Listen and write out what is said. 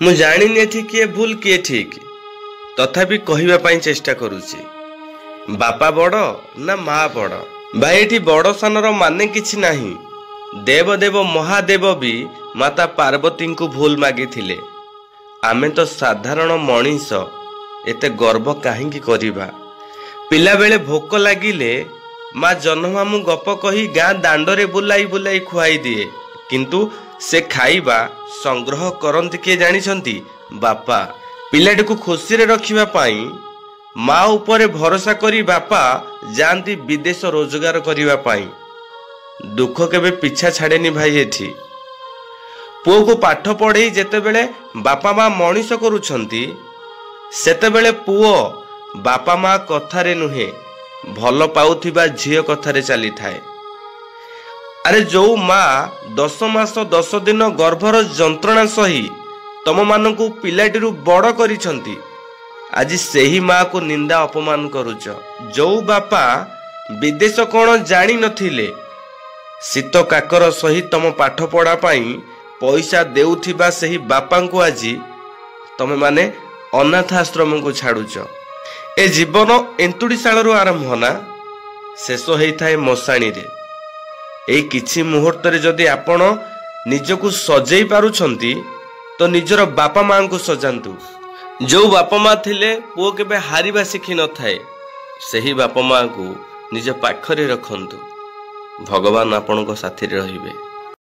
ମୁଁ ଜାଣିନି ଏଠି କିଏ ଭୁଲ କିଏ ଠିକ, ତଥାପି କହିବା ପାଇଁ ଚେଷ୍ଟା କରୁଛି। ବାପା ବଡ଼ ନା ମା ବଡ଼? ଭାଇ ଏଠି ବଡ଼ ସାନର ମାନେ କିଛି ନାହିଁ। ଦେବଦେବ ମହାଦେବ ବି ମାତା ପାର୍ବତୀଙ୍କୁ ଭୁଲ ମାଗିଥିଲେ। ଆମେ ତ ସାଧାରଣ ମଣିଷ, ଏତେ ଗର୍ବ କାହିଁକି କରିବା? ପିଲାବେଳେ ଭୋକ ଲାଗିଲେ ମା ଜହ୍ନମାମୁଁ ଗପ କହି ଗାଁ ଦାଣ୍ଡରେ ବୁଲାଇ ବୁଲାଇ ଖୁଆଇ ଦିଏ, କିନ୍ତୁ ସେ ଖାଇବା ସଂଗ୍ରହ କରନ୍ତି କିଏ ଜାଣିଛନ୍ତି? ବାପା। ପିଲାଟିକୁ ଖୁସିରେ ରଖିବା ପାଇଁ ମା ଉପରେ ଭରସା କରି ବାପା ଯାଆନ୍ତି ବିଦେଶ ରୋଜଗାର କରିବା ପାଇଁ। ଦୁଃଖ କେବେ ପିଛା ଛାଡ଼େନି ଭାଇ ଏଠି। ପୁଅକୁ ପାଠ ପଢ଼େଇ ଯେତେବେଳେ ବାପା ମା ମଣିଷ କରୁଛନ୍ତି, ସେତେବେଳେ ପୁଅ ବାପା ମା କଥାରେ ନୁହେଁ, ଭଲ ପାଉଥିବା ଝିଅ କଥାରେ ଚାଲିଥାଏ। ଆରେ ଯୋଉ ମା 10 ମାସ 10 ଦିନ ଗର୍ଭର ଯନ୍ତ୍ରଣା ସହି ତମମାନଙ୍କୁ ପିଲାଟିରୁ ବଡ଼ କରିଛନ୍ତି, ଆଜି ସେହି ମାକୁ ନିନ୍ଦା ଅପମାନ କରୁଛ। ଯୋଉ ବାପା ବିଦେଶ କ'ଣ ଜାଣିନଥିଲେ, ଶୀତ କାକର ସହି ତମ ପାଠ ପଢ଼ା ପାଇଁ ପଇସା ଦେଉଥିବା ସେହି ବାପାଙ୍କୁ ଆଜି ତମେମାନେ ଅନାଥ ଆଶ୍ରମକୁ ଛାଡ଼ୁଛ। ଏ ଜୀବନ ଏନ୍ତୁଡ଼ିଶାଳରୁ ଆରମ୍ଭ ନା, ଶେଷ ହେଇଥାଏ ମଶାଣିରେ। ଏଇ କିଛି ମୁହୂର୍ତ୍ତରେ ଯଦି ଆପଣ ନିଜକୁ ସଜେଇ ପାରୁଛନ୍ତି, ତ ନିଜର ବାପା ମାଙ୍କୁ ସଜାନ୍ତୁ। ଯୋଉ ବାପା ମା ଥିଲେ ପୁଅ କେବେ ହାରିବା ଶିଖିନଥାଏ, ସେହି ବାପା ମାଙ୍କୁ ନିଜ ପାଖରେ ରଖନ୍ତୁ। ଭଗବାନ ଆପଣଙ୍କ ସାଥିରେ ରହିବେ।